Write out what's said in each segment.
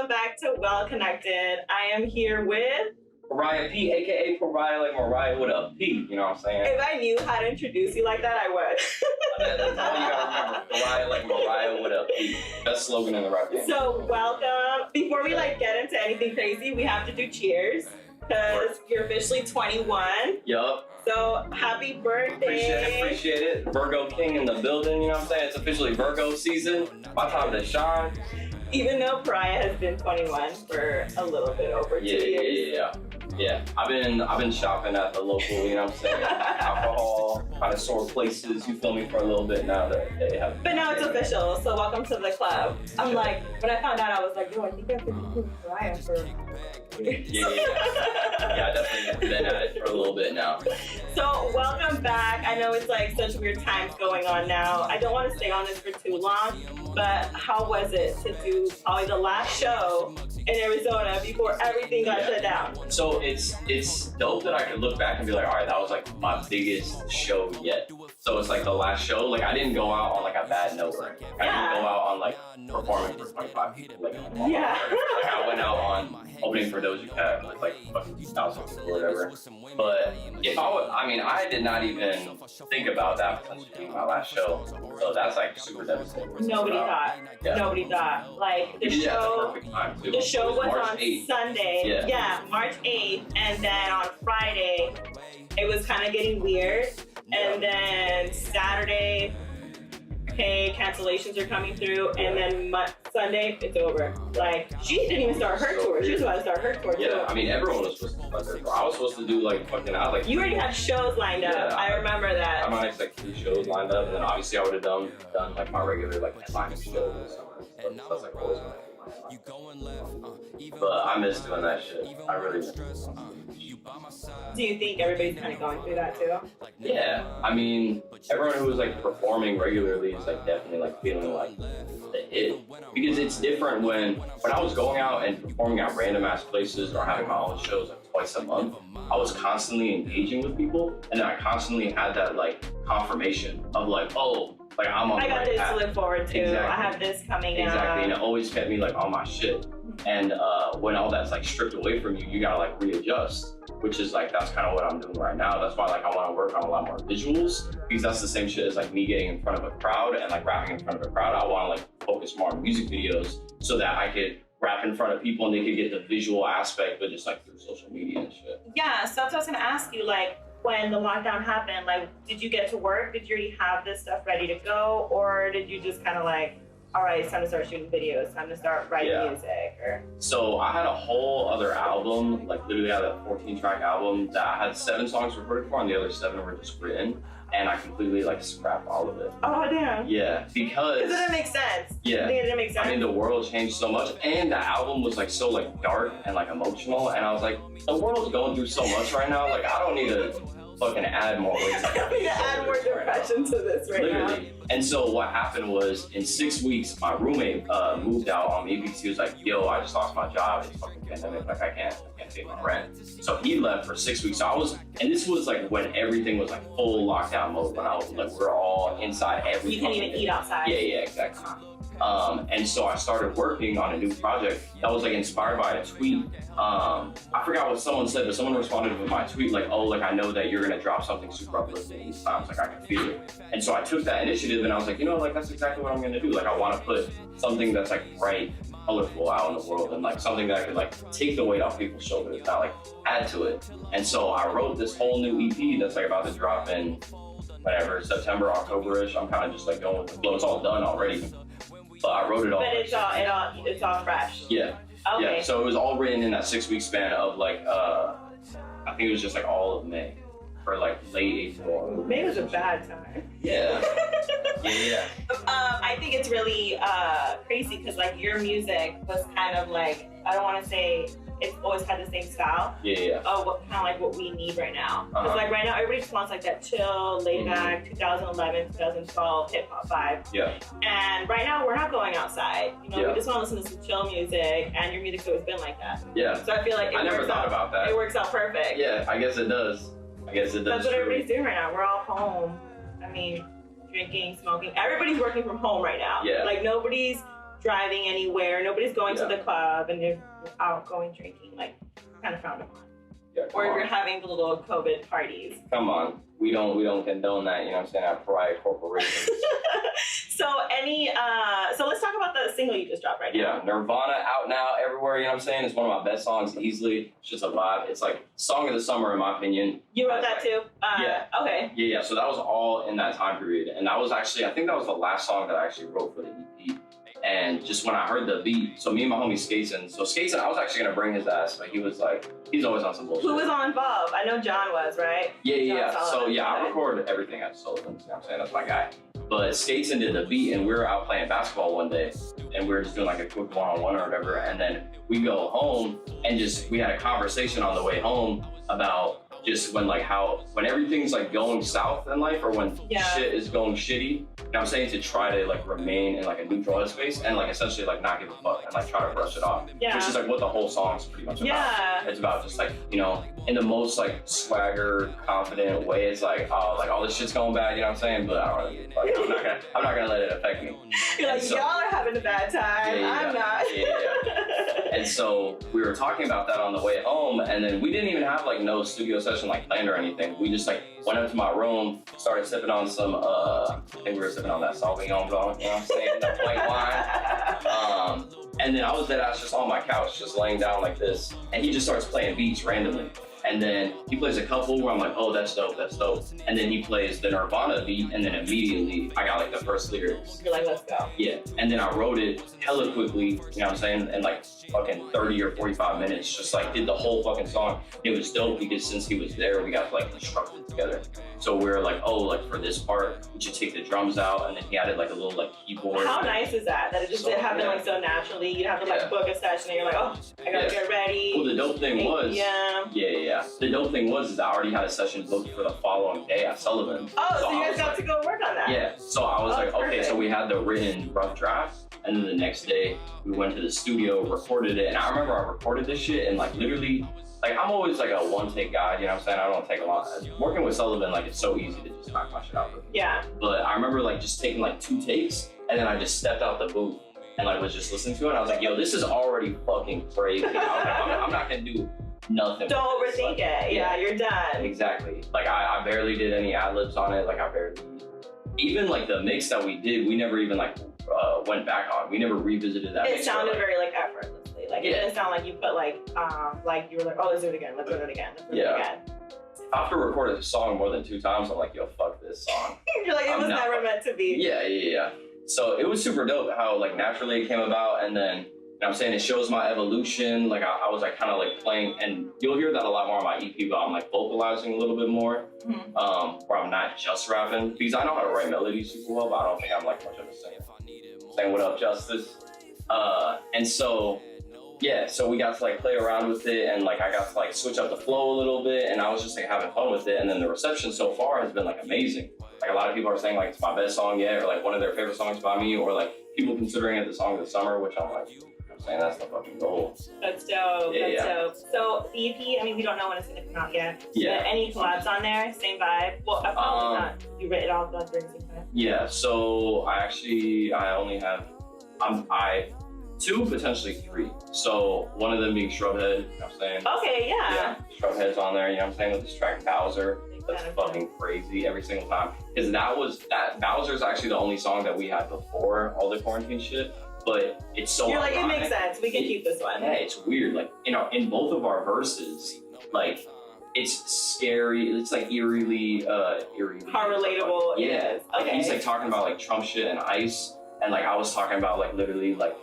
welcome back to Well Connected. I am here with Pariah P, aka Pariah, like Mariah with a P, you know what I'm saying? If I knew how to introduce you like that, I would. That's all you gotta remember. Pariah like Mariah with a P. Best slogan in the rap game. So welcome. Before we get into anything crazy, we have to do cheers because you're officially 21. Yup. So happy birthday. Appreciate it. Virgo King in the building, you know what I'm saying? It's officially Virgo season. My time to shine. Even though Pariah has been 21 for a little bit over 2 years. Yeah. I've been shopping at the local, you know what I'm saying? Alcohol, kind of sore places, you feel me, for a little bit now that they have. But now it's official, so welcome to the club. I'm like, when I found out, I was like, yo, I think I've been with Pariah for Yeah, I definitely been at it for a little bit now. So welcome back. I know it's like such weird times going on now. I don't want to stay on this for too long, but how was it to do probably the last show in Arizona before everything got shut down? So it's dope that I can look back and be like, all right, that was like my biggest show yet. So it's like the last show. Like I didn't go out on like a bad note. Right? I didn't go out on like performing for 25 people. Like I went out on opening for Doja Cat with like fucking 2,000 people or whatever. But if I did not even think about that potentially being my last show. So that's like super devastating. Nobody thought. Like the show. The show was March on 8th. Sunday. Yeah, March 8th, and then on Friday, it was kind of getting weird. And then Saturday, okay, cancellations are coming through, and then Sunday, it's over. Like, she didn't even start her tour. She was about to start her tour, too. Yeah, I mean, everyone was supposed to start their tour. I was supposed to do, like, fucking, You already had shows lined up. Yeah, I remember that. I had, like, 3 shows lined up, and then obviously I would have done, like, my regular, like, headlining shows and stuff. So that's, like, always my But I miss doing that shit. I really miss it. Do you think everybody's kind of going through that too? Yeah, I mean, everyone who was like performing regularly is like definitely like feeling like the hit, because it's different when I was going out and performing at random ass places or having my own shows like twice a month. I was constantly engaging with people, and then I constantly had that like confirmation of like, oh, like I'm on the right path. I got this to look forward to. Exactly. I have this coming out. Exactly, and it always kept me like on my shit. And when all that's like stripped away from you, you gotta like readjust, which is like, that's kind of what I'm doing right now. That's why like I want to work on a lot more visuals, because that's the same shit as like me getting in front of a crowd and like rapping in front of a crowd. I want to like focus more on music videos so that I could rap in front of people and they could get the visual aspect, but just like through social media and shit. Yeah, so that's what I was gonna ask you, like, when the lockdown happened, like, did you get to work? Did you already have this stuff ready to go? Or did you just kind of like, all right, it's time to start shooting videos, time to start writing music? Or So I had a whole other album, like literally I had a 14-track album that I had 7 songs recorded for, and the other 7 were just written, and I completely like scrapped all of it. Oh damn. Yeah, because it didn't make sense. Yeah, I think it didn't make sense. I mean, the world changed so much, and the album was like so like dark and like emotional, and I was like, the world's going through so much right now. Like I don't need to fucking add more weight. I don't need to add more depression to this right now. And so what happened was, in 6 weeks, my roommate moved out on me because he was like, yo, I just lost my job. It's fucking pandemic. Like I can't pay my rent. So he left for 6 weeks. So and this was like when everything was like full lockdown mode, when I was like, we're all inside every You couldn't even eat outside. Yeah, exactly. And so I started working on a new project that was like inspired by a tweet. I forgot what someone said, but someone responded with my tweet like, oh, like I know that you're gonna drop something super uplifting these times, like I can feel it. And so I took that initiative and I was like, you know, like that's exactly what I'm gonna do. Like I wanna put something that's like bright, colorful out in the world, and like something that I could like take the weight off people's shoulders, not like add to it. And so I wrote this whole new EP that's like about to drop in whatever, September, October-ish. I'm kind of just like going with the flow. It's all done already. But I wrote it all. But it's all fresh. Yeah. Okay. Yeah. So it was all written in that 6 week span of like I think it was just like all of May, or like late April. May was a bad time. Yeah. Yeah. I think it's really crazy because like your music was kind of like, I don't want to say it's always had the same style. Yeah. Of what kind of like what we need right now. Because like right now everybody just wants like that chill, laid back, 2011, 2012 hip hop vibe. Yeah. And right now we're not going outside. You know, we just want to listen to some chill music, and your music's always been like that. Yeah. So I feel like I never thought about that. It works out perfect. Yeah, I guess it does. That's what everybody's doing right now. We're all home. I mean, drinking, smoking. Everybody's working from home right now. Yeah. Like nobody's driving anywhere. Nobody's going to the club, and you're out going drinking, like kind of frowned upon. Yeah, or if you're having the little COVID parties. Come on. We don't condone that, you know what I'm saying, at Pariah Corporation. So so let's talk about the single you just dropped right now. Yeah, Nirvana, out now, everywhere, you know what I'm saying? It's one of my best songs easily. It's just a vibe. It's like song of the summer in my opinion. You wrote that too? Yeah. Okay. Yeah, so that was all in that time period. And that was actually, I think that was the last song that I actually wrote for the EP. And just when I heard the beat, so me and my homie Skateson, I was actually gonna bring his ass, but he was like, he's always on some bullshit. Who was all involved? I know John was, right? Yeah. So yeah, I recorded everything at Sullivan's, you know what I'm saying? That's my guy. But Skateson did the beat, and we were out playing basketball one day, and we were just doing like a quick one-on-one or whatever, and then we go home, and we had a conversation on the way home about just when everything's like going south in life, or when shit is going shitty, you know what I'm saying, to try to like remain in like a neutral headspace and like essentially like not give a fuck and like try to brush it off. Yeah. Which is like what the whole song's pretty much about. Yeah. It's about just like, you know, in the most like swagger, confident way, it's like, oh, like all this shit's going bad, you know what I'm saying? But I don't really give a fuck. I'm not gonna let it affect me. You're like, y'all are having a bad time. I'm not. And so we were talking about that on the way home, and then we didn't even have like no studio session like planned or anything. We just like went up to my room, started sipping on some, I think we were sipping on that Sauvignon Blanc, you know what I'm saying, that white wine. And then I was dead ass just on my couch, just laying down like this, and he just starts playing beats randomly. And then he plays a couple where I'm like, oh, that's dope. And then he plays the Nirvana beat, and then immediately I got like the first lyrics. You're like, let's go. Yeah, and then I wrote it hella quickly, you know what I'm saying, in like fucking 30 or 45 minutes, just like did the whole fucking song. It was dope because since he was there, we got to like construct it together. So we were like, oh, like for this part, we should take the drums out, and then he added like a little like keyboard. How nice is that? That it just happened like so naturally. You have to like book a session, and you're like, oh, I gotta get ready. Well, the dope thing was, the dope thing was is I already had a session booked for the following day at Sullivan. Oh, so you guys got to go work on that. Yeah, so I was like, perfect. Okay, so we had the written rough draft, and then the next day we went to the studio, recorded it, and I remember I recorded this shit and like literally, like I'm always like a one-take guy, you know what I'm saying? I don't take a lot. Working with Sullivan, like it's so easy to just knock my shit out. Yeah. But I remember like just taking like 2 takes, and then I just stepped out the booth and like was just listening to it, and I was like, yo, this is already fucking crazy. I was like, I'm not gonna do nothing. Don't overthink it. Yeah, you're done. Exactly. Like I barely did any ad-libs on it. Like I barely, even like the mix that we did, we never even like went back on. We never revisited that. It sounded very like effortlessly. Like it didn't sound like you put like you were like, oh, let's do it again. Let's do it again. Let's do it again. After recording the song more than 2 times, I'm like, yo, fuck this song. You're like, it was never meant to be. Yeah. So it was super dope how like naturally it came about, and then, you know what I'm saying, it shows my evolution. Like I was like kind of like playing, and you'll hear that a lot more on my EP, but I'm like vocalizing a little bit more, where I'm not just rapping, because I know how to write melodies super well, but I don't think I'm like much of a singer. Saying what up, Justice. And so, yeah, so we got to like play around with it, and like I got to like switch up the flow a little bit, and I was just like having fun with it. And then the reception so far has been like amazing. Like a lot of people are saying like it's my best song yet, or like one of their favorite songs by me, or like people considering it the song of the summer, which I'm like, I'm saying that's the fucking goal. That's dope. That's dope. So the EP, I mean, we don't know when it's gonna come out yet. Yeah. But any collabs on there? Same vibe? Well, probably not. You written it all done during the same time. Yeah. So I only have 2, potentially 3. So one of them being Shrubhead, you know what I'm saying? Okay, Yeah, Shrubhead's on there, you know what I'm saying, with this track Bowser. That's fucking crazy every single time. Because Bowser's actually the only song that we had before all the quarantine shit. But it's so You're like, ironic. it makes sense. We can keep this one. Yeah, it's weird. Like, you know, in both of our verses, like, it's scary. It's like eerily How relatable it is. Like, he's like talking about like Trump shit and ICE. And like I was talking about like literally like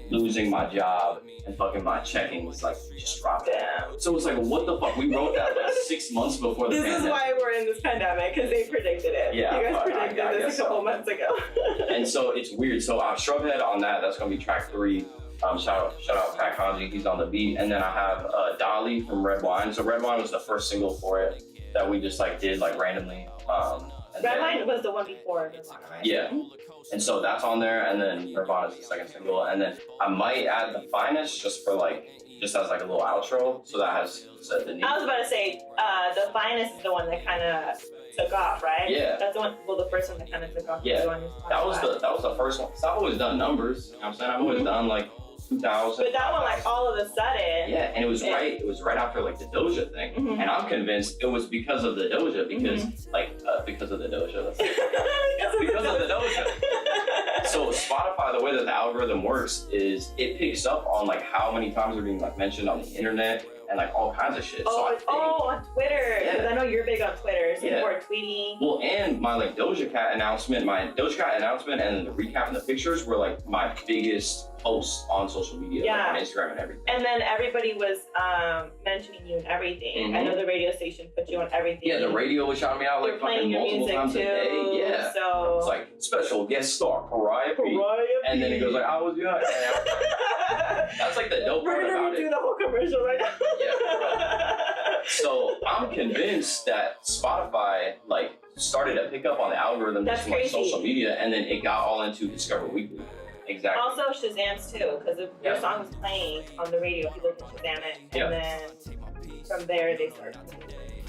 losing my job and fucking my checkings like just dropped down. So it's like, what the fuck? We wrote that like 6 months before the pandemic. This is why we're in this pandemic, because they predicted it. Yeah, you guys predicted this a couple months ago. And so it's weird. So Shrubhead on that's gonna be track 3. Shout out Pat Kanji, he's on the beat. And then I have Dolly from Red Wine. So Red Wine was the first single for it that we just like did like randomly. Red Wine was the one before Nirvana, right? Yeah. And so that's on there, and then Nirvana's the second single, and then I might add The Finest just as like a little outro, so that has set the name. I was about to say, The Finest is the one that kind of took off, right? Yeah. That's the one. Well, the first one that kind of took off. Yeah. Was on your Spotify. That was the first one. So I've always done numbers. You know what I'm saying? I've always done like 2,000. But that one, like all of a sudden. Yeah, and it was right. It was right after like the Doja thing, and I'm convinced it was because of the Doja, because because of the Doja. That's because of the Doja. So Spotify, the way that the algorithm works is it picks up on like how many times are being like mentioned on the internet and like all kinds of shit. Oh, on Twitter. Because I know you're big on Twitter, so people are tweeting. Well, and my like Doja Cat announcement and then the recap and the pictures were like my biggest posts on social media, like on Instagram and everything. And then everybody was mentioning you and everything. I know the radio station put you on everything. Yeah, the radio was shouting me out like fucking multiple times a day. Yeah. So it's like special guest star Pariah. And then it goes like, I was young. That's like the dope part about it. We're gonna redo the whole commercial right now. Yeah. So I'm convinced that Spotify like started to pick up on the algorithm just from like social media, and then it got all into Discover Weekly. Exactly. Also Shazam's too, because if your song was playing on the radio, people can Shazam it, and then from there they start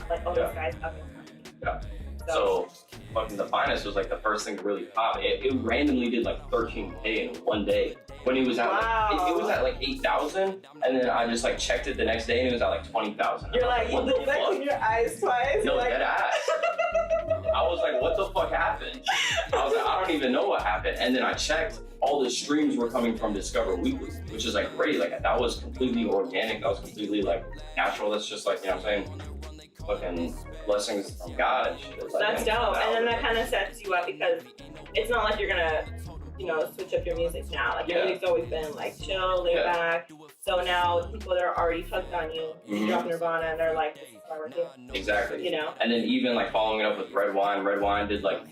like, oh, this guy's up and coming. So fucking The Finest was like the first thing to really pop. It randomly did like 13K in one day. When it was at like, it was at like 8,000, and then I just like checked it the next day and it was at like 20,000. You're like, you look back in your eyes twice. No, like, dead ass. I was like, what the fuck happened? I was like, I don't even know what happened. And then I checked, all the streams were coming from Discover Weekly, which is like great. Like that was completely organic. That was completely like natural. That's just like, you know what I'm saying? Fucking blessings from God and shit. Like, that's dope. And then that kind of sets you up because it's not like you're gonna, you know, switch up your music now. Like your music's always been like chill, laid back. So now people that are already hooked on you, you drop Nirvana and they're like, this is why we're here. Exactly. You know? And then even like following it up with Red Wine did like,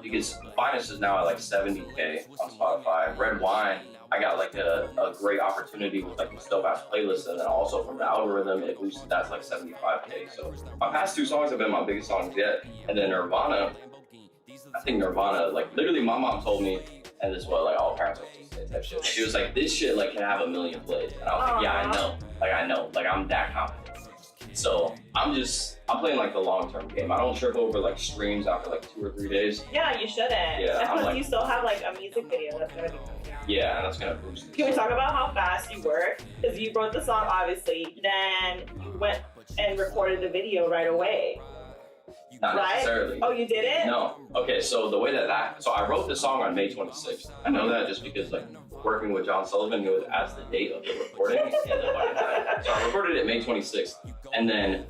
because The Finest is now at like 70K on Spotify. Red Wine, I got like a great opportunity with like this dope ass playlist, and then also from the algorithm it boosted that to like 75K. So my past two songs have been my biggest songs yet. And then Nirvana, I think Nirvana, like literally my mom told me, and this is what like all parents are supposed to say type shit. She was like, this shit like can have 1 million plays. And I was like, yeah, I know. Like I'm that confident. So I'm playing like the long-term game. I don't trip over like streams after like 2 or 3 days. Yeah, you shouldn't. Yeah, and plus like, you still have like a music video that's gonna be coming out. Yeah, and that's gonna boost it. Can we talk about how fast you work? Because you wrote the song obviously, then you went and recorded the video right away. Not necessarily. Oh, you did it? No. Okay, so the way so I wrote the song on May 26th. I know that just because like working with John Sullivan, he was as the date of the recording. So I recorded it May 26th, and then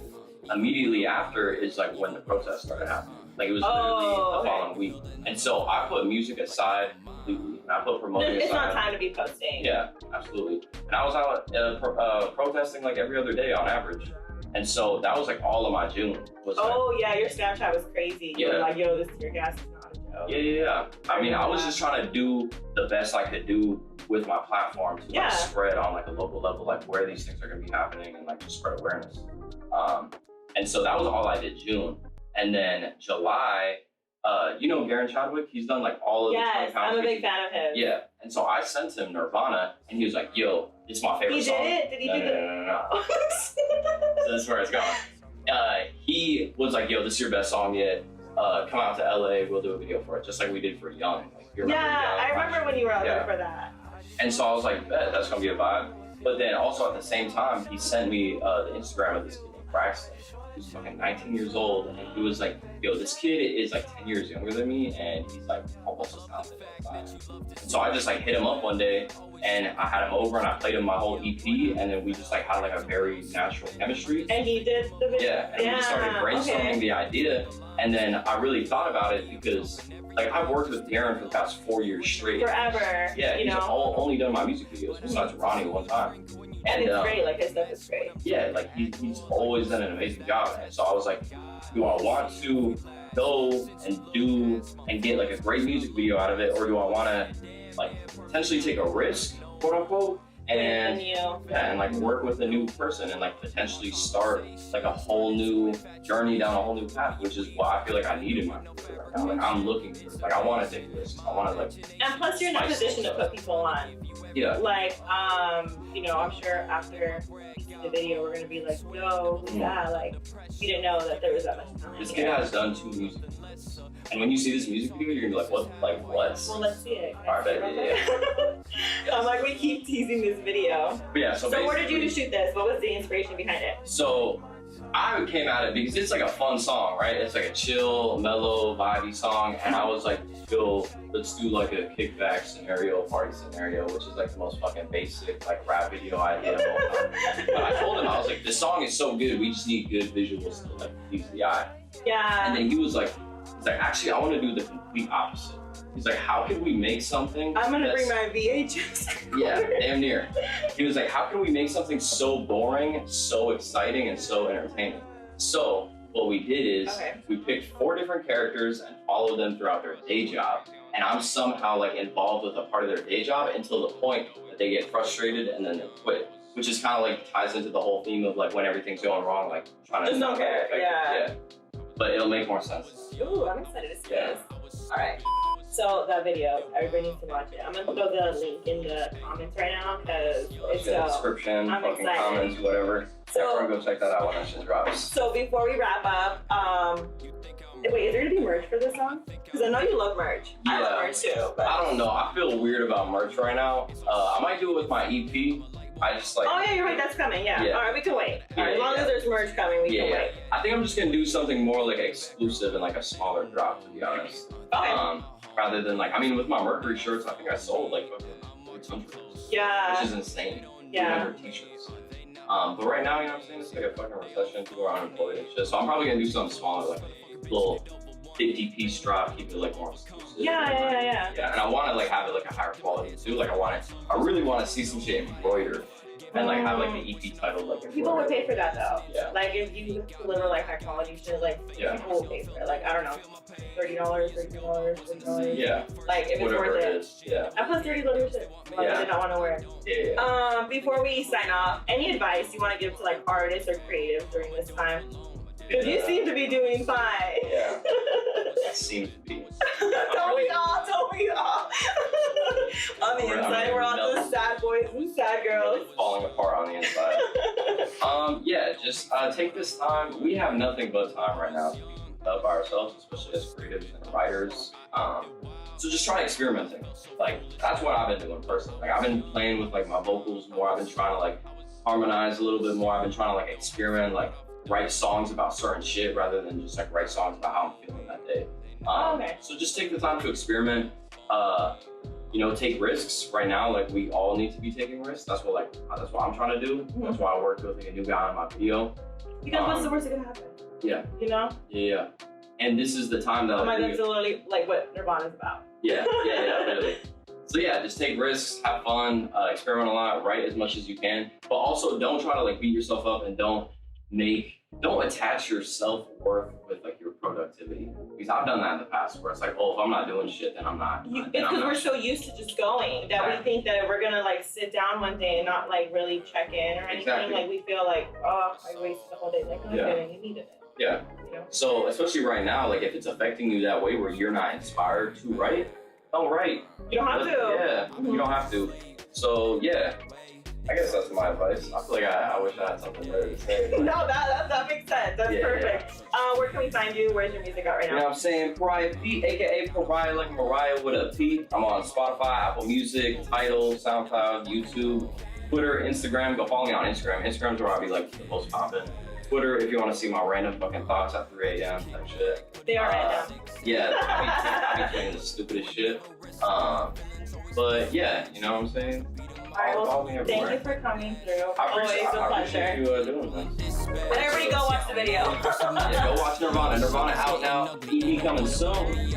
immediately after is like when the protest started happening. Like it was literally the following week. And so I put music aside completely, and I put promoting aside. It's not time to be posting. Yeah, absolutely. And I was out protesting like every other day on average. And so that was like all of my June. Was yeah, your Snapchat was crazy. You were like, yo, this tear gas is not a joke. Yeah. I mean, I was just trying to do the best I could do with my platform to like spread on like a local level, like where these things are gonna be happening and like just spread awareness. And so that was all I did June. And then July, you know Garen Chadwick? He's done like all of the 20 pounds. I'm a big fan of his. Yeah. And so I sent him Nirvana and he was like, yo, it's my favorite song. He did it? Did he do it? No. So this is where it's going. He was like, yo, this is your best song yet. Come out to LA, we'll do a video for it, just like we did for Young. Like, you remember Young? I remember when you were out there for that. And so I was like, bet, that's gonna be a vibe. But then also at the same time, he sent me the Instagram of this kid named Braxton, who's fucking 19 years old, and he was like, yo, this kid is like 10 years younger than me, and he's like almost as talented as I am. So I just like hit him up one day, and I had him over, and I played him my whole EP, and then we just like had like a very natural chemistry. And he did the video? Yeah, and we just started brainstorming the idea, and then I really thought about it because like I've worked with Darren for the past 4 years straight. Forever. Yeah, he's only done my music videos besides Ronnie one time. And it's great, like his stuff is great. Yeah, like he's always done an amazing job. And so I was like, do I want to go and do and get like a great music video out of it, or do I want to like potentially take a risk, quote unquote, and like work with a new person and like potentially start like a whole new journey down a whole new path, which is what I feel like I need in my career right now. Like I'm looking for, like I want to take risks. I want to like. And plus, you're in a position to put people on. Yeah. Like, you know, I'm sure after the video were gonna be like, yo, who's that? Like, we didn't know that there was that much talent. This kid has done 2 music videos. And when you see this music video, you're gonna be like, what? Like, what? Well, let's see it. Alright, yeah. I'm like, we keep teasing this video. But yeah, so where did you shoot this? What was the inspiration behind it? So I came at it because it's like a fun song, right? It's like a chill, mellow, vibey song. And I was like, yo, let's do like a kickback scenario, party scenario, which is like the most fucking basic like rap video idea of all time. But I told him, I was like, this song is so good, we just need good visuals to like please the eye. Yeah. And then he was like, actually, I want to do the complete opposite. He's like, how can we make something? I'm gonna bring my VHS. Yeah, damn near. He was like, how can we make something so boring, so exciting, and so entertaining? So what we did is we picked 4 different characters and followed them throughout their day job. And I'm somehow like involved with a part of their day job until the point that they get frustrated and then they quit. Which is kind of like ties into the whole theme of like when everything's going wrong, like trying to just don't care. Yeah. But it'll make more sense. Ooh, I'm excited to see this. All right. So that video, everybody needs to watch it. I'm gonna throw the link in the comments right now because it's the description, I'm fucking excited. comments, whatever. So everyone go check that out when that shit drops. So before we wrap up, wait, is there gonna be merch for this song? Because I know you love merch. Yeah. I love merch too. But I don't know. I feel weird about merch right now. I might do it with my EP. I just like. Oh yeah, you're right. That's coming. Yeah. All right, we can wait. All right, as long as there's merch coming, we can wait. I think I'm just gonna do something more like exclusive and like a smaller drop, to be honest. Okay. Rather than like, I mean, with my Mercury shirts, I think I sold like 600. Yeah. Which is insane. Yeah. 200 t-shirts. But right now, you know what I'm saying? It's like a fucking recession. People are unemployed and shit. So I'm probably gonna do something smaller, like a little 50-piece drop, keep it like more exclusive. Yeah. Yeah, and I want to like have it like a higher quality too. Like I really want to see some shit embroidered and like have like the EP title like embroidered. People would pay for that though. Yeah. Like if you deliver like high quality shit, like people will pay for it. Like I don't know, $30, $30. Yeah. Like if whatever it's worth it is. Yeah. I put $30 shit. Like I did not want to wear it. Yeah. Before we sign off, any advice you want to give to like artists or creatives during this time? Because you seem to be doing fine. Yeah. Seems to be. Don't we all? On the inside, we're all just sad boys and sad girls. Really falling apart on the inside. Just take this time. We have nothing but time right now to be by ourselves, especially as creatives and writers. So just try experimenting. Like that's what I've been doing personally. Like I've been playing with like my vocals more. I've been trying to like harmonize a little bit more. I've been trying to like experiment, like write songs about certain shit rather than just like write songs about how I'm feeling that day. So just take the time to experiment. Take risks. Right now, like we all need to be taking risks. That's what I'm trying to do. That's why I worked with like a new guy on my video. Because what's the worst that could happen? Yeah. You know? Yeah. And this is the time that that's literally like what Nirvana's about. Yeah, really. So yeah, just take risks, have fun, experiment a lot, write as much as you can, but also don't try to like beat yourself up and don't attach your self-worth with like your productivity. Because I've done that in the past where it's like, oh, if I'm not doing shit, then I'm not. It's because we're so used to just going that we think that we're gonna like sit down one day and not like really check in or anything. Exactly. Like we feel like, oh, I wasted the whole day. Like, no, you needed it. Yeah. You know? So especially right now, like if it's affecting you that way where you're not inspired to write, don't write. You don't have to. Yeah, you don't have to. So yeah. I guess that's my advice. I feel like I wish I had something better to say. No, that makes sense. That's perfect. Yeah. Where can we find you? Where's your music at right now? You know what I'm saying? Pariah P, aka Pariah like Mariah with a P. I'm on Spotify, Apple Music, Tidal, SoundCloud, YouTube, Twitter, Instagram. Go follow me on Instagram. Instagram's where I'll be like the most poppin'. Twitter, if you want to see my random fucking thoughts at 3 a.m. type shit. They are random. Yeah, I be tweeting the stupidest shit. But yeah, you know what I'm saying? All right, well, thank you for coming through. Always a pleasure. I appreciate you doing this. And everybody go watch the video. Yeah, go watch Nirvana. Nirvana out now. EP coming soon.